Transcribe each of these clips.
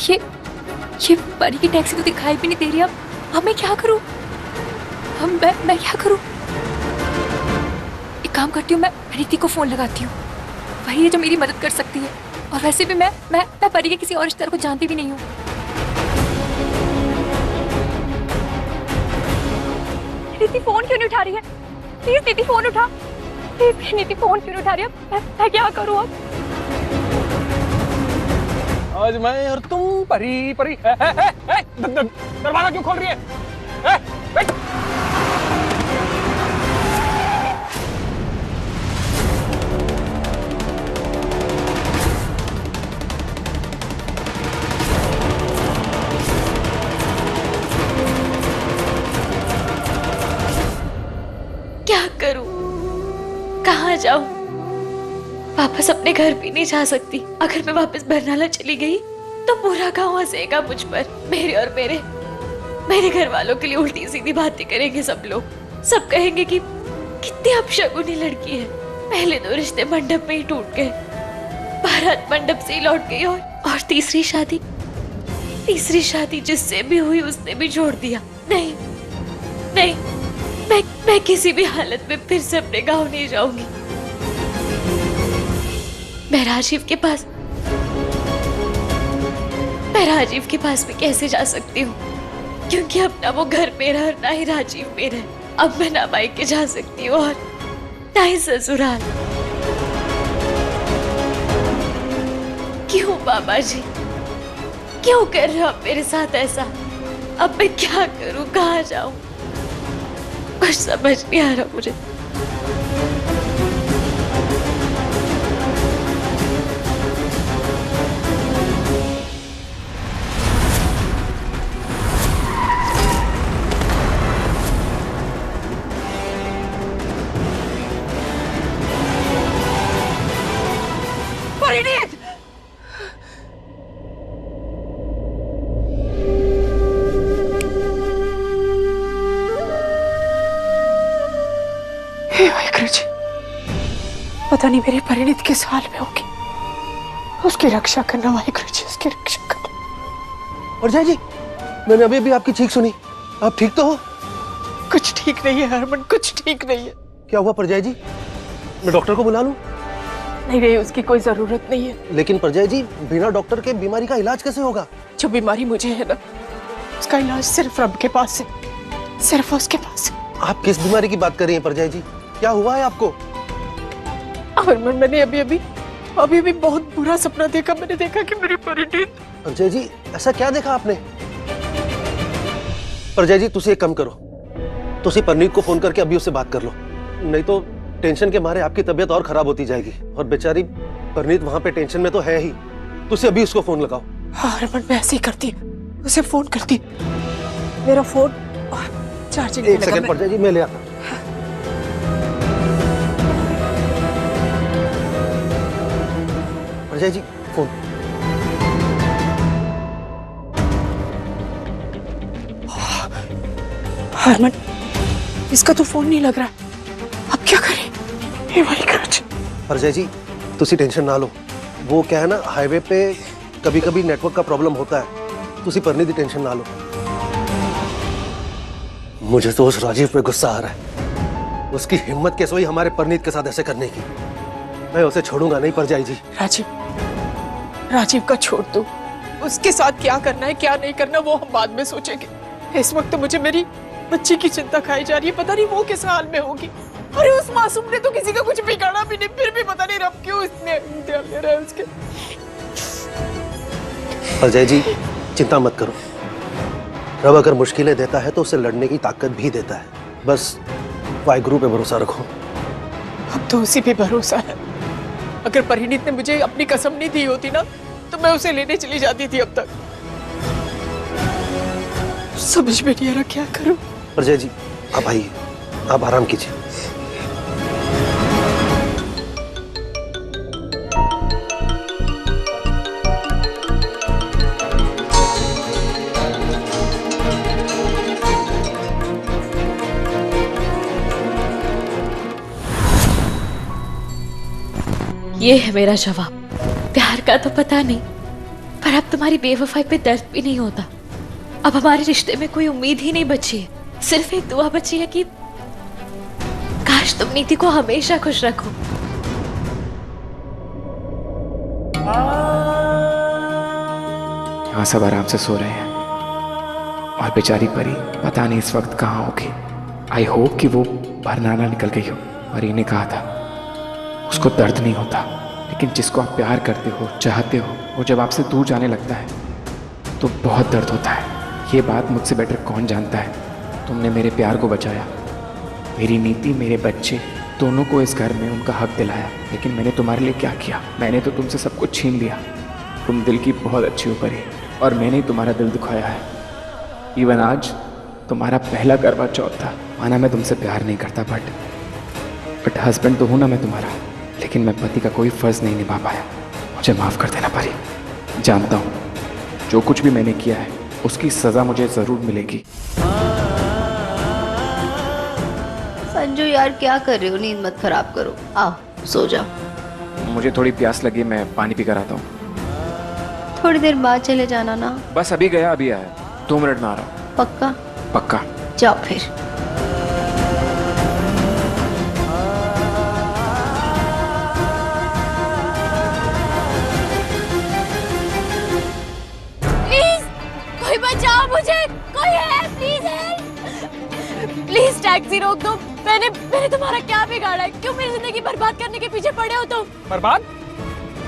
ये ये परी की टैक्सी तो दिखाई भी नहीं दे रही। अब मैं क्या करूं? मैं क्या करूं? एक काम करती हूँ, मैं रीति को फोन लगाती हूँ। वही है जो मेरी मदद कर सकती है। और वैसे भी मैं परी के किसी और रिश्तेदार को जानती भी नहीं हूँ। रीति फोन क्यों नहीं उठा रही है? प्लीज रीति फोन उठा। प्लीज नीति फोन क्यों नहीं उठा रही है? मैं क्या करूँ अब? आज मैं और तुम परी परी। दरवाजा क्यों खोल रही है? क्या करूं? कहाँ जाऊं? वापस अपने घर भी नहीं जा सकती। अगर मैं वापस बरनाला चली गई तो पूरा गांव हंसेगा मुझ पर। मेरे और मेरे घर वालों के लिए उल्टी सीधी बातें करेंगे सब लोग। सब कहेंगे कि कितनी अपशगुनी लड़की है। पहले 2 रिश्ते मंडप में ही टूट गए, बारात मंडप से ही लौट गई। और तीसरी शादी जिससे भी हुई उसने भी छोड़ दिया। नहीं नहीं, मैं किसी भी हालत में फिर से अपने गांव नहीं जाऊंगी। मैं राजीव के पास भी कैसे जा सकती हूँ? क्योंकि अब ना वो घर मेरा और ना ही राजीव मेरा है। अब मैं ना मायके जा सकती हूँ और ना ही ससुराल। क्यों बाबा जी, क्यों कर रहे हो आप मेरे साथ ऐसा? अब मैं क्या करूँ, कहाँ जाऊँ? कुछ समझ नहीं आ रहा मुझे। परिणीत! हे वाहिगुरु जी, पता नहीं मेरी परिणीत किस हाल में होगी। उसकी रक्षा करना वाहिगुरु जी, उसकी रक्षा करना। और जय जी, मैंने अभी आपकी चीख सुनी। आप ठीक तो हो? कुछ ठीक नहीं है हरमन, कुछ ठीक नहीं है। क्या हुआ परजय जी? मैं डॉक्टर को बुला लूं? नहीं, उसकी कोई जरूरत नहीं है। लेकिन परजय जी, बिना डॉक्टर के बीमारी का इलाज कैसे होगा? जो बीमारी मुझे है ना, उसका इलाज सिर्फ रब के पास है, सिर्फ उसके पास है। आप किस बीमारी की बात कर रही हैं परजय जी? क्या हुआ है आपको? हरमन, मैंने अभी बहुत बुरा सपना देखा। मैंने देखा कि मेरी परिणीत। परजय जी, ऐसा क्या देखा आपने? परजय जी, तुसी एक कम करो, तुसी परनीत को फोन करके अभी उससे बात कर लो, नहीं तो टेंशन के मारे आपकी तबीयत और खराब होती जाएगी। और बेचारी परनीत वहां पे टेंशन में तो है ही। तुसी अभी उसको फोन लगाओ। हाँ हरमन, मैं ऐसे ही करती, उसे फोन करती। मेरा फोन चार्जिंग में एक लगा। सेकंड परजय जी, मैं ले आता। परजय जी, फोन। हरमन, इसका तो फोन नहीं लग रहा। अब क्या करें? हे वाहिगुरु जी। परजय जी, तुसी टेंशन ना लो। वो क्या है ना, हाईवे पे कभी कभी नेटवर्क का प्रॉब्लम होता है। तुसी परनीत की टेंशन ना लो। मुझे तो उस राजीव पे गुस्सा आ रहा है। उसकी हिम्मत कैसे हुई हमारे परनीत के साथ ऐसे करने की। मैं उसे छोड़ूंगा नहीं परजय जी। राजीव का छोड़ दो। उसके साथ क्या करना है क्या नहीं करना वो हम बाद में सोचेंगे। इस वक्त तो मुझे मेरी बच्ची की चिंता खाई जा रही है। पता नहीं वो किस हाल में होगी। अरे उस मासूम ने तो किसी का कुछ बिगाड़ा भी नहीं, फिर भी पता नहीं रब क्यों इसने ध्यान ले रहा है उसके। परजय जी, चिंता मत करो। रब अगर मुश्किलें देता है तो उसे लड़ने की ताकत भी देता है। बस वाहिगुरु पे भरोसा रखो। अब तो उसी पे भरोसा है। अगर परिणीत ने मुझे अपनी कसम नहीं दी होती ना, तो मैं उसे लेने चली जाती थी अब तक। समझ में नहीं आ रहा क्या करूं। परजय जी, आप आइए, आप आराम कीजिए। ये है मेरा जवाब। प्यार का तो पता नहीं, पर अब तुम्हारी बेवफाई पे दर्द भी नहीं होता। अब हमारे रिश्ते में कोई उम्मीद ही नहीं बची है। सिर्फ एक दुआ बची है कि काश तुम नीति को हमेशा खुश रखो। यहाँ सब आराम से सो रहे हैं और बेचारी परी पता नहीं इस वक्त कहाँ होगी। आई होप कि वो बरनाला निकल गई हो। परी ने कहा था उसको दर्द नहीं होता, लेकिन जिसको आप प्यार करते हो, चाहते हो, वो जब आपसे दूर जाने लगता है तो बहुत दर्द होता है। ये बात मुझसे बेटर कौन जानता है। तुमने मेरे प्यार को बचाया, मेरी नीति, मेरे बच्चे दोनों को इस घर में उनका हक दिलाया, लेकिन मैंने तुम्हारे लिए क्या किया? मैंने तो तुमसे सब कुछ छीन लिया। तुम दिल की बहुत अच्छी हो परी, और मैंने ही तुम्हारा दिल दुखाया है। इवन आज तुम्हारा पहला करवा चौथ था। माना मैं तुमसे प्यार नहीं करता, बट हस्बैंड तो हूँ ना मैं तुम्हारा, लेकिन मैं पति का कोई फर्ज नहीं निभा पाया। मुझे माफ़ कर देना परी। जानता हूँ जो कुछ भी मैंने किया है उसकी सज़ा मुझे ज़रूर मिलेगी। संजू यार क्या कर रहे हो? नींद मत खराब करो, आओ सो जाओ। मुझे थोड़ी प्यास लगी, मैं पानी पी कर आता हूँ। थोड़ी देर बाद चले जाना ना। बस अभी गया, अभी आया, 2 मिनट में आ रहा हूँ। पक्का? पक्का। जाओ फिर। कोई बचाओ मुझे, कोई है, प्लीज हेल्प। प्लीज टैक्सी रोक दो। मैंने तुम्हारा क्या बिगाड़ा है? क्यों मेरी जिंदगी बर्बाद करने के पीछे पड़े हो तुम? बर्बाद?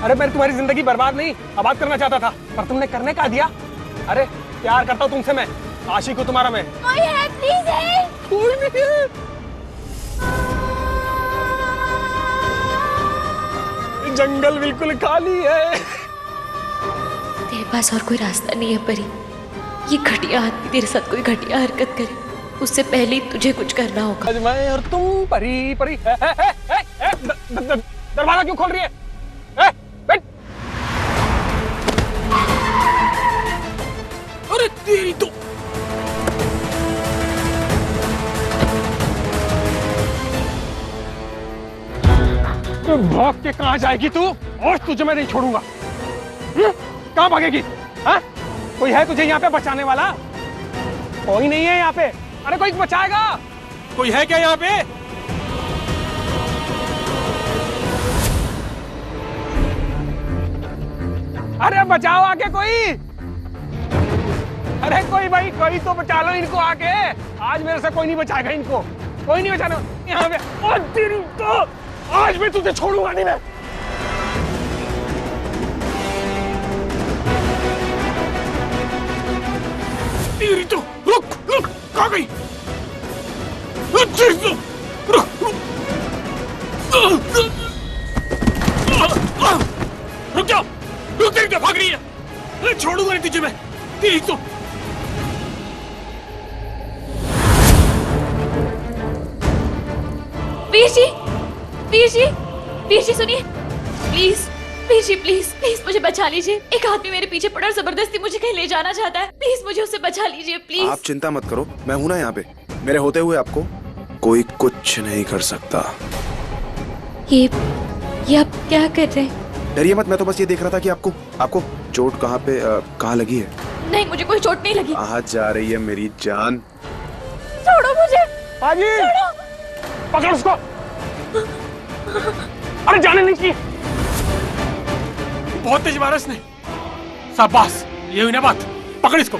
अरे मैं तुम्हारी जिंदगी बर्बाद नहीं, आबाद करना चाहता था, पर तुमने करने का दिया। अरे प्यार करता हूँ तुमसे मैं, आशिक हूँ तुम्हारा मैं। कोई है, प्लीज हेल्प। कोई नहीं। जंगल बिल्कुल खाली है। तेरे पास और कोई रास्ता नहीं है परी। ये घटिया आदमी तेरे साथ कोई घटिया हरकत करे उससे पहले ही तुझे कुछ करना होगा। आज मैं और तुम परी परी। दरवाजा क्यों खोल रही है? बैठ। अरे तेरी तो भाग के कहाँ जाएगी तू? और तुझे मैं नहीं छोड़ूंगा। कहाँ भागेगी? हाँ? कोई है तुझे यहाँ पे बचाने वाला? कोई नहीं है यहाँ पे। अरे कोई बचाएगा? कोई है क्या यहाँ पे? अरे बचाओ आके कोई। अरे कोई भाई, कोई तो बचा लो इनको आके। आज मेरे से कोई नहीं बचाएगा इनको, कोई नहीं बचाना यहाँ पे। और तेरी तो आज मैं तुझे छोड़ूंगा नहीं मैं। तेरी तो रुक रुक, कहाँ गई? तेरी तो रुक रुक जाओ, रुक, तेरी तो भाग रही है। छोड़ूंगा नहीं तुझे मैं, तेरी तो। वीर जी, वीर जी, वीर जी सुनिए please. Veer ji please please मुझे बचा लीजिए। एक आदमी मेरे पीछे पड़ा और जबरदस्ती मुझे कहीं ले जाना चाहता है। प्लीज मुझे उससे बचा लीजिए प्लीज। आप चिंता मत करो, मैं हूं ना यहाँ पे। मेरे होते हुए आपको कोई कुछ नहीं कर सकता। ये आप क्या कर रहे हैं? डरिए मत, मैं तो बस ये देख रहा था कि आपको चोट कहाँ पे कहाँ लगी है। नहीं मुझे कोई चोट नहीं लगी। कहाँ जा रही है मेरी जान? छोड़ो मुझे। हाजी पकड़ उसको। अरे जाने नहीं चाहिए, बहुत तेज मारा इसने। शाबाश, ये हुई ना बात। पकड़ इसको।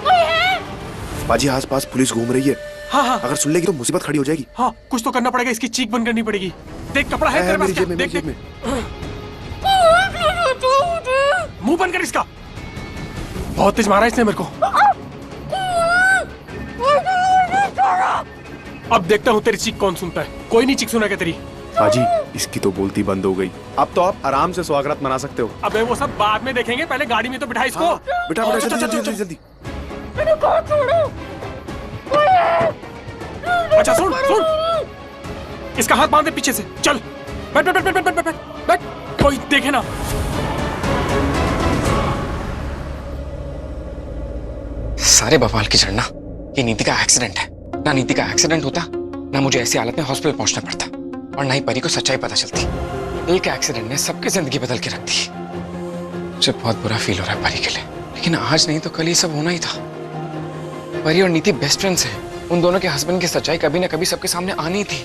बाजी आस पास पुलिस घूम रही है। हाँ हाँ, अगर सुन लेगी तो मुसीबत खड़ी हो जाएगी। हाँ कुछ तो करना पड़ेगा, इसकी चीख बंद करनी पड़ेगी। देख कपड़ा है तेरे पास क्या? देख देख, मुंह बंद कर इसका। बहुत तेज मारा इसने मेरे को। अब देखता हूँ तेरी चीख कौन सुनता है। कोई नहीं चीख सुनेगा तेरी। बाजी इसकी तो बोलती बंद हो गई। अब तो आप आराम से स्वागत मना सकते हो। अबे वो सब बाद में देखेंगे, पहले गाड़ी में तो बिठा इसको। हाँ, बिठा चल, चल, जल्दी चल, जल्दी। अच्छा सुन सुन, इसका हाथ बांध दे पीछे से। चल बैठ बैठ बैठ बैठ बैठ बैठ बैठ, कोई देखे ना। सारे बवाल की जड़ना ये नीति का एक्सीडेंट है। ना नीति का एक्सीडेंट होता ना मुझे ऐसी हालत में हॉस्पिटल पहुंचना पड़ता, और ना ही परी को सच्चाई पता चलती। एक एक्सीडेंट ने सबकी जिंदगी बदल के रख दी। मुझे बहुत बुरा फील हो रहा है परी के लिए। लेकिन आज नहीं तो कल ये सब होना ही था। परी और नीति बेस्ट फ्रेंड्स हैं। उन दोनों के हस्बैंड की सच्चाई कभी ना कभी सबके सामने आनी थी।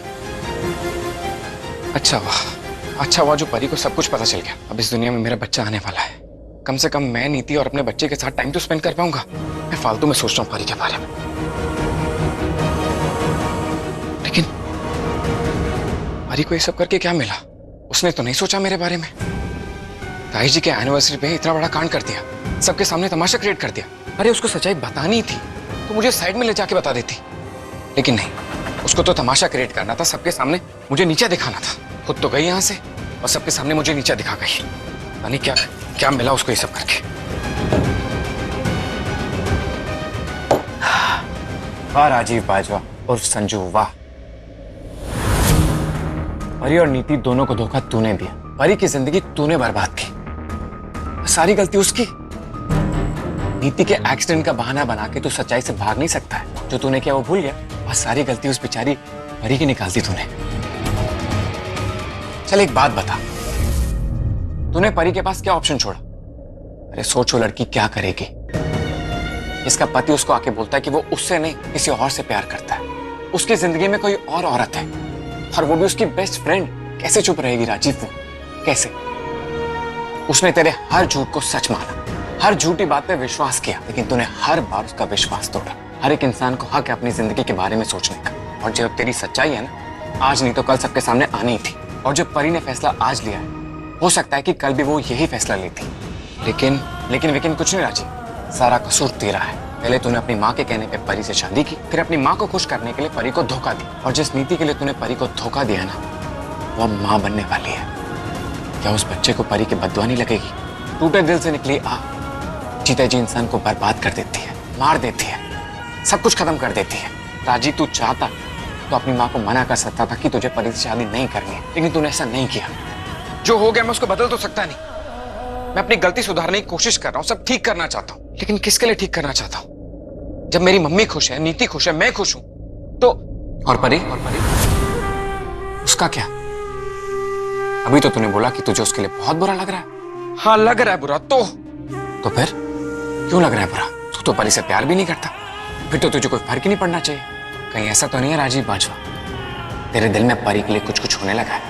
अच्छा हुआ जो परी को सब कुछ पता चल गया। अब इस दुनिया में मेरा बच्चा आने वाला है। कम से कम मैं नीति और अपने बच्चे के साथ टाइम तो स्पेंड कर पाऊंगा। मैं फालतू में सोच रहा हूँ परी के बारे में। लेकिन परी को ये सब करके क्या मिला? उसने तो नहीं सोचा मेरे बारे में। ताई जी के एनिवर्सरी पे इतना बड़ा कांड कर दिया, सबके सामने तमाशा क्रिएट कर दिया। अरे उसको सच्चाई बतानी थी तो मुझे साइड में ले जाके बता देती, लेकिन नहीं, उसको तो तमाशा क्रिएट करना था, सबके सामने मुझे नीचे दिखाना था। खुद तो गई यहां से और सबके सामने मुझे नीचे दिखा गई। यानी क्या क्या मिला उसको ये सब करके। वाह राजीव बाजवा और संजू, वाह। परी और नीति दोनों को धोखा तूने दिया। परी की जिंदगी तूने बर्बाद की, सारी गलती उसकी। नीति के एक्सीडेंट का बहाना बना के तू सच्चाई से भाग नहीं सकता है। जो तूने किया वो भूल गया, और सारी गलती उस बेचारी परी की निकाल दी तूने। चल एक बात बता, तूने परी के पास क्या ऑप्शन छोड़ा? अरे सोचो लड़की क्या करेगी। इसका पति उसको आके बोलता है कि वो उससे नहीं किसी और से प्यार करता है, उसकी जिंदगी में कोई और औरत है, और वो भी उसकी बेस्ट फ्रेंड। कैसे चुप रहेगी राजीव वो? कैसे? उसने तेरे हर झूठ को सच माना, हर झूठी बात पे विश्वास किया, लेकिन तूने हर बार उसका विश्वास तोड़ा। हर एक इंसान को हक है अपनी जिंदगी के बारे में सोचने का, और जो तेरी सच्चाई है ना, आज नहीं तो कल सबके सामने आनी ही थी। और जो परी ने फैसला आज लिया है, हो सकता है कि कल भी वो यही फैसला लेती। लेकिन कुछ नहीं राजीव, सारा कसूर तेरा है। पहले तूने अपनी माँ के कहने पे परी से शादी की, फिर अपनी माँ को खुश करने के लिए परी को धोखा दी, और जिस नीति के लिए तूने परी को धोखा दिया ना, वो माँ बनने वाली है। क्या उस बच्चे को परी की बद्दुआ नहीं लगेगी? टूटे दिल से निकली आग जीते जी इंसान को बर्बाद कर देती है, मार देती है, सब कुछ खत्म कर देती है। राजी, तू चाहता तो अपनी माँ को मना कर सकता था कि तुझे परी से शादी नहीं करनी है, लेकिन तूने ऐसा नहीं किया। जो हो गया मैं उसको बदल तो सकता नहीं। मैं अपनी गलती सुधारने की कोशिश कर रहा हूँ, सब ठीक करना चाहता हूँ, लेकिन किसके लिए ठीक करना चाहता हूँ? जब मेरी मम्मी खुश है, नीति खुश है, मैं खुश हूं, तो और परी उसका क्या? अभी तो तूने बोला कि तुझे उसके लिए बहुत बुरा लग रहा है। हाँ लग रहा है बुरा, तो फिर क्यों लग रहा है बुरा? तू तो परी से प्यार भी नहीं करता, फिर तो तुझे कोई फर्क ही नहीं पड़ना चाहिए। कहीं ऐसा तो नहीं है राजीव बाजवा, तेरे दिल में परी के लिए कुछ कुछ होने लगा है?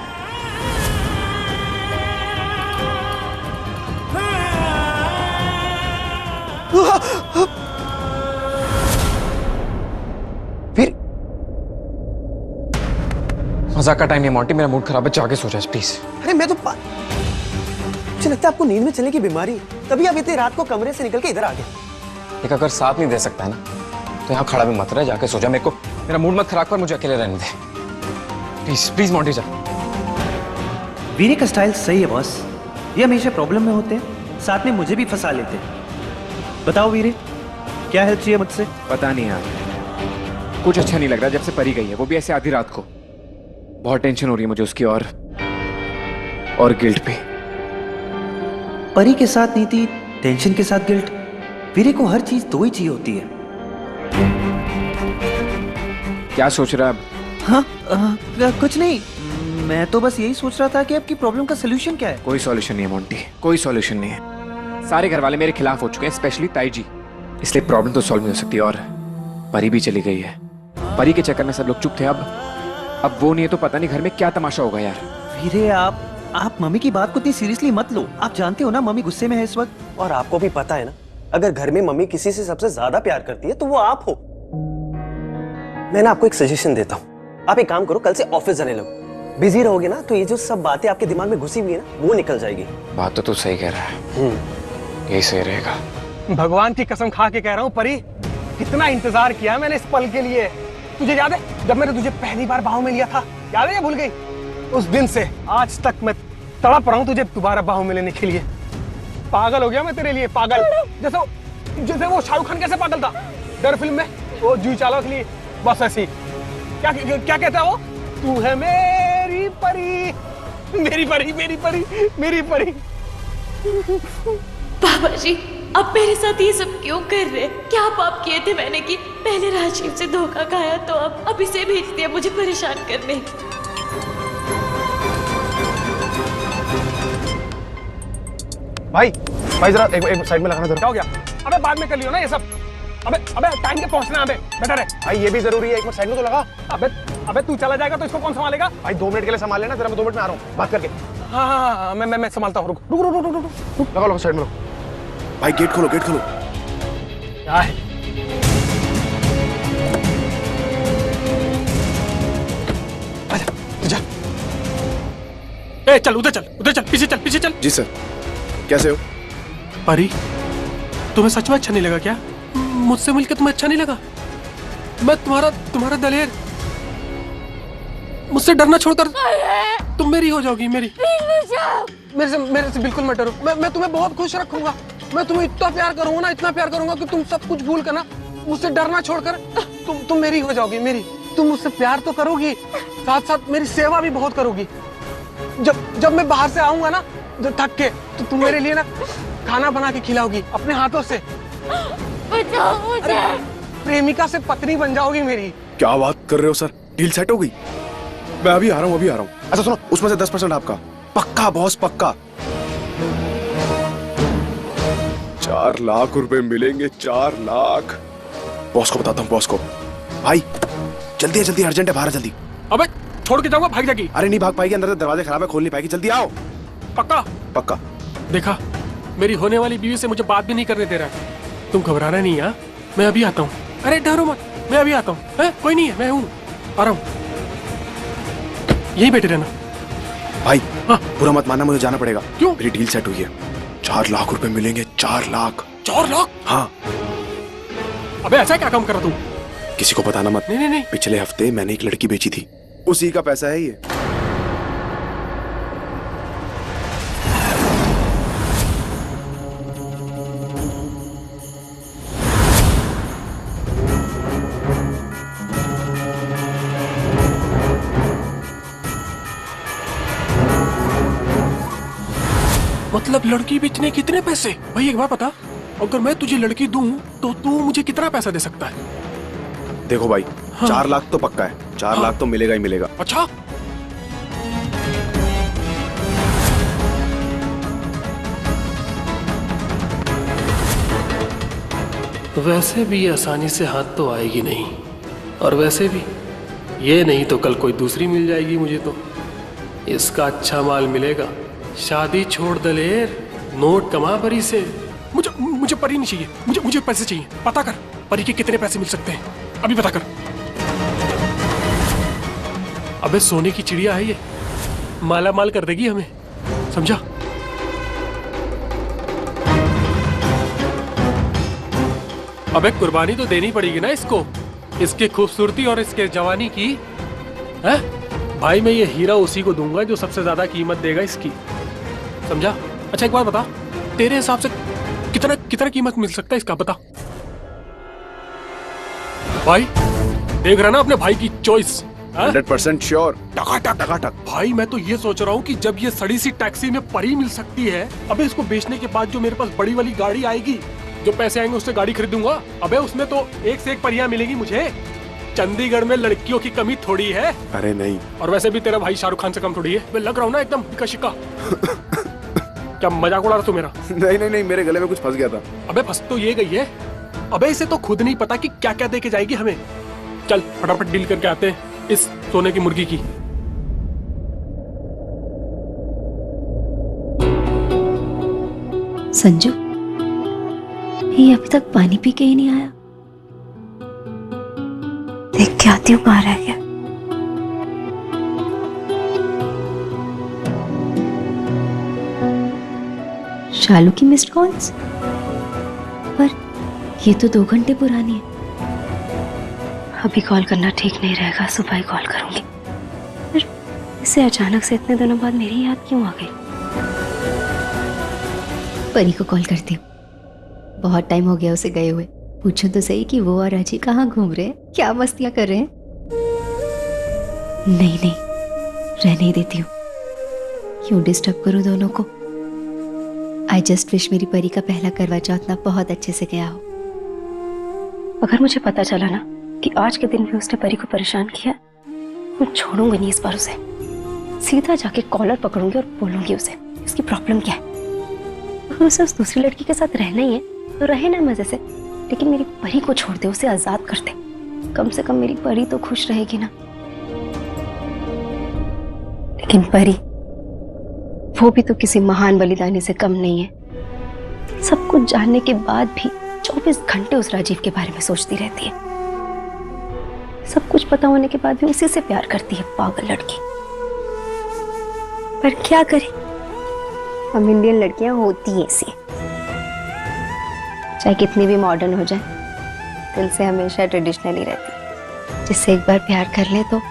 फिर मजाक का टाइम है मोंटी, मेरा मूड खराब है, जाके सो जा प्लीज। अरे मैं तो मुझे लगता है आपको नींद में चलने की बीमारी, तभी आप इतनी रात को कमरे से निकल के इधर आ गए। एक अगर साथ नहीं दे सकता है ना, तो यहाँ खड़ा भी मत रह, जाके सो जा। मेरे को मेरा मूड मत खराब कर, मुझे अकेले रहने दे प्लीज प्लीज मोंटी जा। वीरे का स्टाइल सही है बॉस, ये हमेशा प्रॉब्लम में होते हैं, साथ में मुझे भी फंसा लेते हैं। बताओ वीरे, क्या हेल्प चाहिए मुझसे? पता नहीं यार, कुछ अच्छा नहीं लग रहा जब से परी गई है, वो भी ऐसे आधी रात को। बहुत टेंशन हो रही है मुझे उसकी और गिल्ट पे। परी के साथ नीति, टेंशन के साथ गिल्ट। वीरे को हर चीज दो ही चाहिए होती है। क्या सोच रहा है? हाँ कुछ नहीं, मैं तो बस यही सोच रहा था कि आपकी प्रॉब्लम का सोल्यूशन क्या है। कोई सॉल्यूशन नहीं है मोंटी, कोई सॉल्यूशन नहीं है। सारे घर वाले मेरे खिलाफ हो चुके हैं, स्पेशली ताई जी, इसलिए प्रॉब्लम तो सॉल्व नहीं हो सकती। और परी भी चली गई है, परी के चक्कर में सब लोग चुप थे। अब वो नहीं है तो पता नहीं घर में क्या तमाशा होगा यार। वीरे आप मम्मी की बात को इतनी सीरियसली मत लो। आप जानते हो ना मम्मी गुस्से में है इस वक्त। और आपको भी पता है ना, अगर घर में मम्मी किसी से सबसे ज्यादा प्यार करती है तो वो आप हो। मैं ना आपको एक सजेशन देता हूँ, आप एक काम करो, कल से ऑफिस जाने लगो। बिजी रहोगे ना तो ये जो सब बातें आपके दिमाग में घुसी हुई है ना, वो निकल जाएगी। बात तो तू सही कह रहा है, यही सही रहेगा। भगवान की कसम खा के कह रहा हूँ परी, कितना इंतजार किया मैंने इस पल के लिए। तुझे याद है जब मैंने तुझे पहली बार बाहों में लिया था? याद है या भूल गई? उस दिन से आज तक मैं तड़प रहा हूँ तुझे दोबारा बाहों में लेने के लिए। पागल हो गया मैं तेरे लिए, पागल। जैसे वो शाहरुख खान कैसे पागल था डर फिल्म में, वो जूही चावला के लिए, बस ऐसी। क्या कहता है वो? तू है मेरी परी, मेरी परी, मेरी परी, मेरी परी। बाबा जी, आप मेरे साथ ये सब क्यों कर रहे हैं? क्या पाप किए थे मैंने कि पहले राजीव से धोखा खाया तो अब इसे भेज दिया मुझे परेशान करने। भाई जरा एक साइड में लगाना जरा। क्या हो गया? अबे बाद में कर लियो ना ये सब। अबे अबे टाइम पे पहुंचना है, अबे बेटा रे। भाई ये भी जरूरी है, एक मिनट साइड में तो लगा। अबे अबे तू चला जाएगा तो इसको कौन संभालेगा? भाई 2 मिनट के लिए संभाल लेना, जरा मैं 2 मिनट में आ रहा हूँ बात करके। हाँ हाँ हाँ, मैं संभालता हूँ। रुक रुक रुक रुक रुक रुक। लगा लो साइड में लो। भाई गेट खोलो, गेट खोलो। क्या है? आजा, जा। ए चल उधर चल, उधर चल, पीछे चल, पीछे चल। जी सर। कैसे हो? परी, तुम्हें सच में अच्छा नहीं लगा क्या? मुझसे मिलकर तुम्हें अच्छा नहीं लगा? मैं तुम्हारा दलेर। मुझसे डरना छोड़कर तुम मेरी हो जाओगी, मेरी। मेरे से बिल्कुल मत डरो। मैं तुम्हें बहुत खुश रखूंगा। मैं तुम्हें इतना प्यार करूंगा ना, इतना प्यार करूंगा कि तुम सब कुछ भूल कर ना, मुझसे डरना छोड़कर तुम मेरी हो जाओगी, मेरी। तुम मुझसे प्यार तो करोगी, साथ साथ मेरी सेवा भी बहुत करोगी। जब मैं बाहर से आऊंगा ना, जब थक के, तो तुम मेरे लिए ना खाना बना के खिलाओगी अपने हाथों से। प्रेमिका से पत्नी बन जाओगी मेरी। क्या बात कर रहे हो सर? डील सेट हो गई? मैं अभी आ रहा हूँ। अच्छा सुनो, उसमें से 10% आपका पक्का बॉस, पक्का। 4 लाख रुपए मिलेंगे, 4 लाख। बॉस को बताता हूँ, बॉस को। भाई जल्दी है, जल्दी, अर्जेंट है, बाहर जल्दी। अबे छोड़ के जाऊंगा, भाग जाएगी। अरे नहीं भाग पाएगी, अंदर से दरवाजे खराब है, खोल नहीं पाएगी, जल्दी आओ। पक्का? पक्का। देखा, मेरी होने वाली बीवी से मुझे बात भी नहीं करने दे रहा। तुम घबराना नहीं है, मैं अभी आता हूँ। अरे डरो मत, मैं अभी आता हूँ। कोई नहीं है, मैं हूँ, आ रहा हूँ। यही बैठे रहना। भाई हाँ, बुरा मत मानना, मुझे जाना पड़ेगा। क्यों? मेरी डील सेट हुई है, 4 लाख रुपए मिलेंगे। 4 लाख। 4 लाख? हाँ। अबे ऐसा क्या काम कर रहा तू? किसी को बताना मत। नहीं। पिछले हफ्ते मैंने एक लड़की बेची थी, उसी का पैसा है ये। मतलब लड़की बेचने कितने पैसे? भाई एक बार बता, अगर मैं तुझे लड़की दूं तो तू मुझे कितना पैसा दे सकता है? देखो भाई, हाँ। 4 लाख तो पक्का है, 4 लाख तो मिलेगा ही मिलेगा। अच्छा, वैसे भी ये आसानी से हाथ तो आएगी नहीं, और वैसे भी ये नहीं तो कल कोई दूसरी मिल जाएगी मुझे, तो इसका अच्छा माल मिलेगा। शादी छोड़ दलेर, नोट कमा परी से। मुझे परी नहीं चाहिए, मुझे पैसे चाहिए। पता कर परी के कितने पैसे मिल सकते हैं, अभी पता कर। अबे सोने की चिड़िया है ये, माला माल कर देगी हमें, समझा? अबे कुर्बानी तो देनी पड़ेगी ना इसको, इसकी खूबसूरती और इसके जवानी की। है भाई, मैं ये हीरा उसी को दूंगा जो सबसे ज्यादा कीमत देगा इसकी, समझा? अच्छा एक बार बता, तेरे हिसाब से कितना कीमत मिल सकता है इसका, बता भाई। देख रहा ना अपने भाई की चॉइस। 100% श्योर। टकाटक। भाई मैं तो ये सोच रहा हूँ कि जब ये सड़ी सी टैक्सी में परी मिल सकती है, अबे इसको बेचने के बाद जो मेरे पास बड़ी वाली गाड़ी आएगी, जो पैसे आएंगे उससे गाड़ी खरीदूंगा। अबे उसमें तो एक से एक परियां मिलेगी मुझे। चंडीगढ़ में लड़कियों की कमी थोड़ी है। अरे नहीं। और वैसे भी तेरा भाई शाहरुख खान से कम थोड़ी है। मैं लग रहा हूँ ना एकदम इक्का शिक्का। क्या मजाक उड़ा रहा तू मेरा? नहीं, मेरे गले में कुछ फंस गया था। अबे फंस तो ये गई है। अबे इसे तो खुद नहीं पता कि क्या क्या दे के जाएगी हमें। चल फटाफट डील करके आते हैं इस सोने की मुर्गी की। संजू, ये अभी तक पानी पी के ही नहीं आया। देख के आती हूँ कहाँ रह गया। शालू की मिस्ड कॉल्स, पर ये तो 2 घंटे पुरानी है। अभी कॉल करना ठीक नहीं रहेगा, सुबह ही कॉल करूंगी। फिर इसे अचानक से इतने दिनों बाद मेरी याद क्यों आ गई? परी को कॉल करती हूँ, बहुत टाइम हो गया उसे गए हुए। पूछो तो सही कि वो और अजय कहाँ घूम रहे हैं, क्या मस्तियां कर रहे हैं। नहीं, रहने ही देती हूँ, क्यों डिस्टर्ब करूँ दोनों को। आई जस्ट विश मेरी परी का पहला करवा चौथ ना बहुत अच्छे से गया हो। अगर मुझे पता चला ना कि आज के दिन भी उसने परी को परेशान किया, मैं छोड़ूंगी नहीं इस बार उसे। सीधा जाके कॉलर पकड़ूंगी और बोलूंगी उसे इसकी प्रॉब्लम क्या है। अगर उसे उस दूसरी लड़की के साथ रहना ही है तो रहे ना मजे से, लेकिन मेरी परी को छोड़ दे, उसे आजाद कर दे। कम से कम मेरी परी तो खुश रहेगी ना। लेकिन परी वो भी तो किसी महान बलिदानी से कम नहीं है। सब कुछ जानने के बाद भी 24 घंटे उस राजीव के बारे में सोचती रहती है। सब कुछ पता होने के बाद भी उसी से प्यार करती है, पागल लड़की। पर क्या करे, हम इंडियन लड़कियां होती हैं ऐसी, चाहे कितनी भी मॉडर्न हो जाए, दिल से हमेशा ट्रेडिशनली रहती। जिससे एक बार प्यार कर ले तो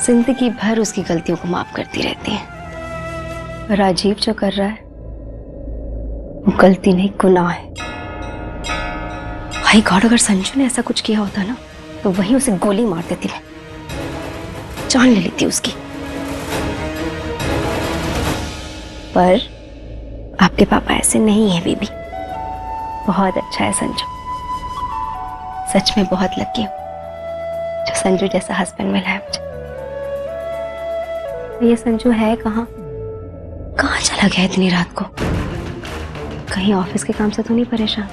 जिंदगी भर उसकी गलतियों को माफ करती रहती है। राजीव जो कर रहा है वो गलती नहीं, गुनाह है। भाई गॉड, अगर संजू ने ऐसा कुछ किया होता ना तो वहीं उसे गोली मार देती, मैं जान ले लेती उसकी। पर आपके पापा ऐसे नहीं है बीबी, बहुत अच्छा है संजू। सच में बहुत लकी हूँ जो संजू जैसा हस्बैंड मिला है मुझे। ये संजू है कहाँ चला गया इतनी रात को? कहीं ऑफिस के काम से तो नहीं परेशान?